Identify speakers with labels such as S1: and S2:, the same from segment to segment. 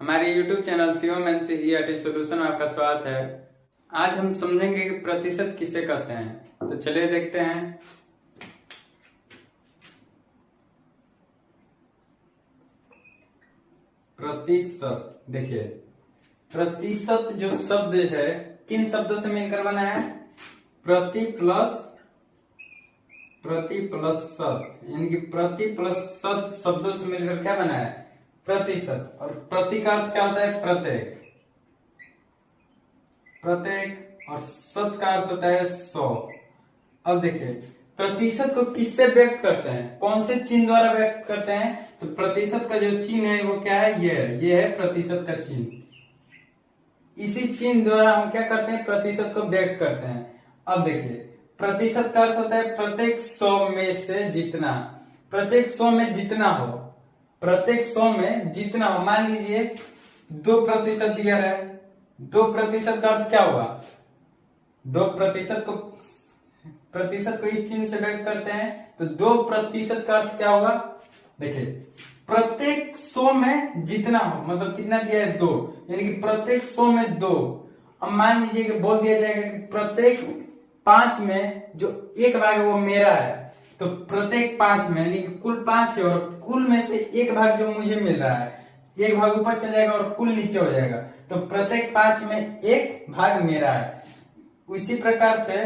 S1: हमारे YouTube channel Shivam NCERT solution में आपका स्वागत है। आज हम समझेंगे कि प्रतिशत किसे कहते हैं। तो चलिए देखते हैं। प्रतिशत, देखिए प्रतिशत जो शब्द है किन शब्दों से मिलकर बना है? प्रति प्लस शत, यानी कि प्रति प्लस शत शब्दों से मिलकर क्या बना है? प्रतिशत। और प्रति का अर्थ क्या होता है? प्रत्येक और शत का अर्थ होता है 100। अब देखिए प्रतिशत को किससे व्यक्त करते हैं, कौन से चिन्ह द्वारा व्यक्त करते हैं? तो प्रतिशत का जो चिन्ह है वो क्या है? ये है प्रतिशत का चिन्ह। इसी चिन्ह द्वारा हम क्या करते हैं? प्रतिशत को व्यक्त करते हैं। अब देखिए प्रतिशत का अर्थ होता है प्रत्येक 100 में से जितना, प्रत्येक 100 में जितना हो, प्रत्येक 100 में जितना हो। मान लीजिए 2% दिया है, 2% का अर्थ क्या हुआ? 2% को इस चिन्ह से व्यक्त करते हैं तो 2% का अर्थ क्या होगा? देखिए प्रत्येक 100 में जितना हो, मतलब कितना दिया है? 2, यानी कि प्रत्येक 100 में 2। अब मान लीजिए कि बोल दिया जाएगा कि प्रत्येक 5 में जो एक भाग है वो मेरा है, तो प्रत्येक 5 में यानी कि कुल 5 है और कुल में से एक भाग जो मुझे मिल रहा है, एक भाग ऊपर चला जाएगा और कुल नीचे हो जाएगा, तो प्रत्येक 5 में एक भाग मेरा है। उसी प्रकार से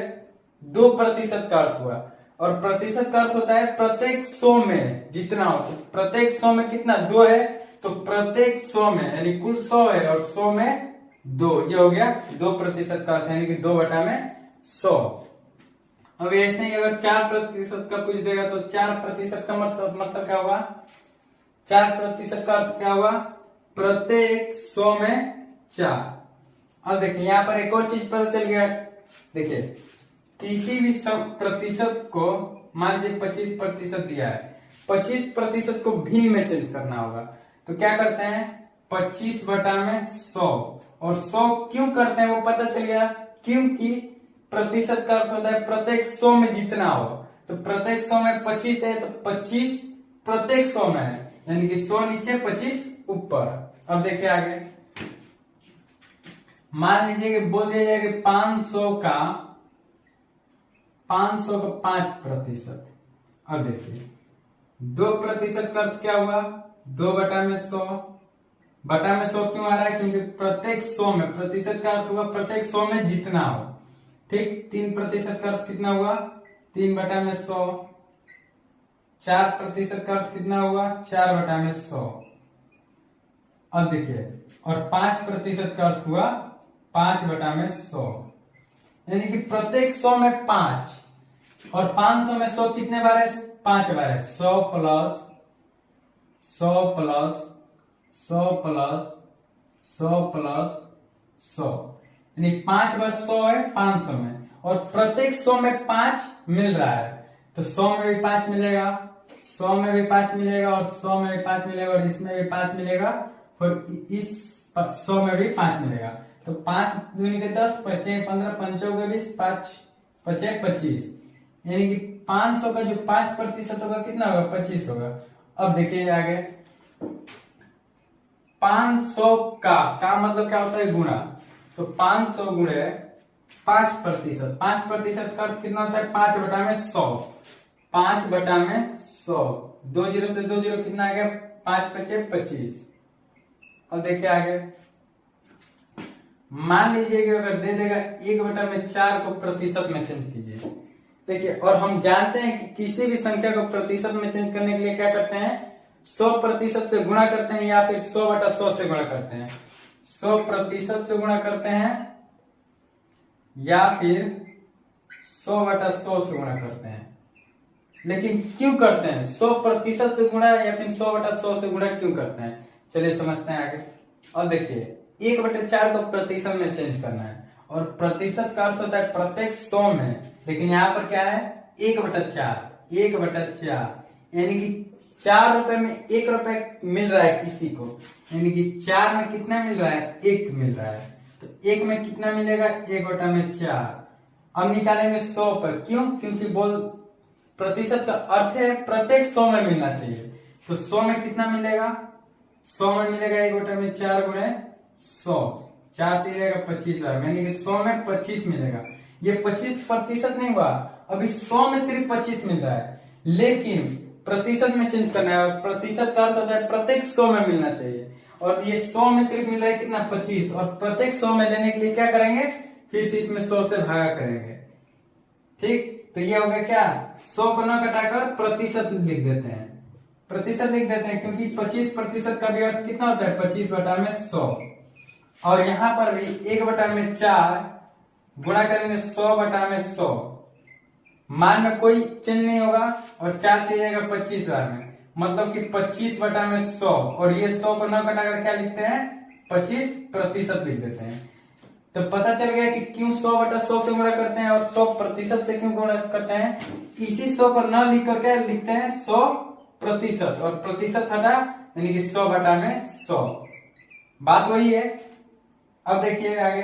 S1: 2% का अर्थ हुआ, और प्रतिशत का अर्थ होता है प्रत्येक 100 में जितना हो। तो प्रत्येक 100 में कितना? 2 है, तो प्रत्येक 100 में यानी कुल 100 है और 100 में 2, ये हो गया 2% का अर्थ, यानी कि 2/100। अब ऐसे ही अगर 4% का पूछ देगा तो 4% का मतलब क्या हुआ? 4% का अर्थ क्या हुआ? प्रत्येक 100 में 4। अब देखिए यहाँ पर एक और चीज पता चल गया। देखिए किसी भी प्रतिशत को मान लीजिए 25% दिया है, 25% को भिन्न में चेंज करना होगा, तो क्या करते हैं? 25/100। और 100 क्यों करते हैं वो पता चल गया, क्योंकि प्रतिशत का अर्थ होता है प्रत्येक 100 में जितना हो। तो प्रत्येक 100 में 25 है, तो 25 प्रत्येक 100 में है, यानी कि 100 नीचे 25 ऊपर। अब देखिए आगे, मान लीजिए कि बोल दिया जाए कि 500 का 5%। अब देखिए 2% का अर्थ क्या हुआ? 2/100। बटा में 100 क्यों आ रहा है? क्योंकि प्रत्येक 100 में, प्रतिशत का अर्थ हुआ प्रत्येक 100 में जितना हो। ठीक, 3% का अर्थ कितना हुआ? 3/100। 4% का अर्थ कितना हुआ? 4/100। अब देखिए, और 5% का अर्थ हुआ 5/100, यानी कि प्रत्येक 100 में 5, और 500 में 100 कितने बार है? 5 बार है। 100 प्लस 100 प्लस 100 प्लस 100 प्लस 100, यानी 5 बार 100 है 500 में, और प्रत्येक 100 में 5 मिल रहा है, तो 100 में भी 5 मिलेगा, 100 में भी 5 मिलेगा, और 100 में भी 5 मिलेगा, और इसमें भी 5 मिलेगा, और इस 100 में भी 5 मिलेगा। तो 5 दूनी के 10, 5 15, 5 के 20, 5 5 25, यानी कि 500 का जो 5% होगा कितना होगा? 25 होगा। अब देखिए आगे, 500 का मतलब क्या होता है? गुणा। तो 500 गुणे 5%, 5% का अर्थ कितना होता है? 5/100, 5/100। 2 जीरो से 2 जीरो कितना आ गया? 5 5 25। अब देखिए आगे, मान लीजिए कि अगर दे देगा 1/4 को प्रतिशत में चेंज कीजिए। देखिए, और हम जानते हैं कि किसी भी संख्या को प्रतिशत में चेंज करने के लिए क्या करते हैं? 100% से गुणा करते हैं, या फिर 100/100 से गुणा करते हैं। 100% से गुणा करते हैं, या फिर 100/100 से गुणा करते हैं। लेकिन क्यों करते हैं 100% से गुणा, या फिर 100/100 से गुणा क्यों करते हैं? चलिए समझते हैं आगे। और देखिए 1/4 को प्रतिशत में चेंज करना है, और प्रतिशत का अर्थ होता है प्रत्येक 100 में, लेकिन यहाँ पर क्या है? 1/4, 1/4, यानी कि 4 रुपए में 1 रुपए मिल रहा है किसी को, यानी कि 4 में कितना मिल रहा है? 1 मिल रहा है, तो 1 में कितना मिलेगा? 1/4। अब निकालेंगे 100 पर, क्यों? क्योंकि बोल प्रतिशत का अर्थ है प्रत्येक 100 में मिलना चाहिए, तो 100 में कितना मिलेगा? 100 में मिलेगा 1 में 4 गुणे 100, 4 से जाएगा 25 बार, यानी कि 100 में 25 मिलेगा। ये 25% नहीं हुआ, अभी 100 में सिर्फ 25 मिल रहा है, लेकिन प्रतिशत में चेंज करना है, और प्रतिशत का अर्थ होता है प्रत्येक 100 में मिलना चाहिए, और ये 100 में सिर्फ मिल रहा है कितना 25, और प्रत्येक 100 में लेने के लिए क्या करेंगे, फिर से इसमें 100 से भागा करेंगे। ठीक, तो ये हो गया क्या, 100 को न घटाकर प्रतिशत लिख देते हैं, प्रतिशत लिख देते हैं, क्योंकि 25% का भी अर्थ कितना होता है 25/100। और यहां पर भी 1/4 गुणा करेंगे 100/100, मान में कोई चेंज नहीं होगा, और 4 से जाएगा 25 बार में, मतलब कि 25/100, और ये 100 को न घटाकर क्या लिखते हैं 25% लिख देते हैं। तो पता चल गया कि क्यों 100/100 से गुणा करते हैं और 100% से क्यों गुणा करते हैं। इसी 100 को न लिख करके लिखते हैं 100%, और प्रतिशत हटा यानी कि 100/100, बात वही है। अब देखिए आगे,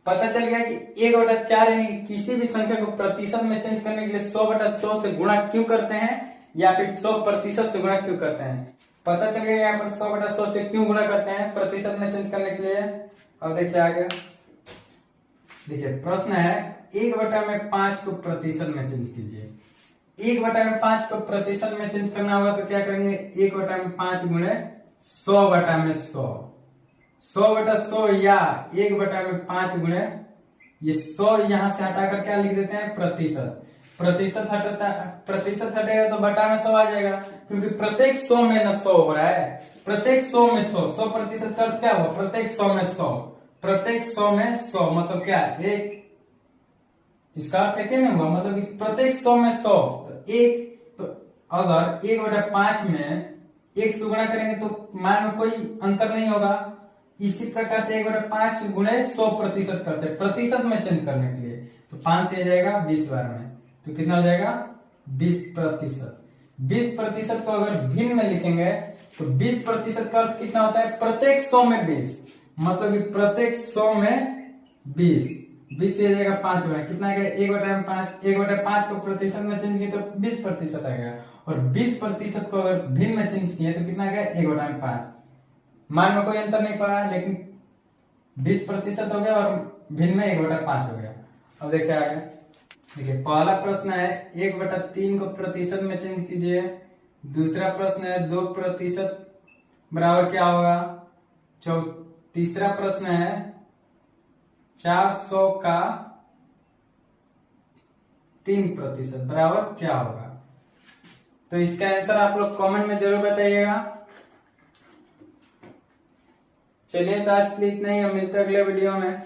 S1: पता चल गया कि 1/4 यानी कि किसी भी संख्या को प्रतिशत में चेंज करने के लिए 100/100 से गुणा क्यों करते हैं, या फिर 100% से गुणा क्यों करते हैं। पता चल गया यहाँ पर 100/100 से क्यों गुणा करते हैं प्रतिशत में चेंज करने के लिए। अब देखिए आगे, देखिए प्रश्न है 1/5 को प्रतिशत में चेंज कीजिए। 1/5 को प्रतिशत में चेंज करना होगा तो क्या करेंगे, 1/5 गुणे 100/100, 100/100 या 1/5 गुणे ये 100 यहां से हटाकर क्या लिख देते हैं प्रतिशत, प्रतिशत हटेगा तो बटा में 100 आ जाएगा, क्योंकि प्रत्येक 100 में न 100 हो रहा है, प्रत्येक 100 में 100% का अर्थ क्या हुआ, प्रत्येक 100 में 100, प्रत्येक 100 में 100 मतलब क्या एक, इसका अर्थ है क्या नहीं हुआ, मतलब कि प्रत्येक 100 में 100, तो एक, तो अगर 1/5 में 1 से गुणा करेंगे तो मान में कोई अंतर नहीं होगा। इसी प्रकार से 1/5 गुणे 100% करते हैं प्रतिशत में चेंज करने के लिए, तो 5 से जाएगा 20 बार में, तो कितना हो जाएगा 20%। 20% को अगर भिन्न में लिखेंगे तो 20% का अर्थ कितना होता है, प्रत्येक 100 में 20, मतलब कि प्रत्येक 100 में 20, 20 से जाएगा 5 में, कितना आ गया 1/5, 1/5 को प्रतिशत में चेंज किए तो 20% आ गया, और 20% को अगर भिन्न में चेंज किए तो कितना आ गया 1/5, मान में कोई अंतर नहीं पड़ा, लेकिन 20% हो गया और भिन्न में 1/5 हो गया। अब देखिए आगे, देखिए पहला प्रश्न है 1/3 को प्रतिशत में चेंज कीजिए, दूसरा प्रश्न है 2% बराबर क्या होगा, तीसरा प्रश्न है 400 का 3% बराबर क्या होगा। तो इसका आंसर आप लोग कमेंट में जरूर बताइएगा। चलिए तो आज के लिए इतना ही, हम मिलते हैं अगले वीडियो में।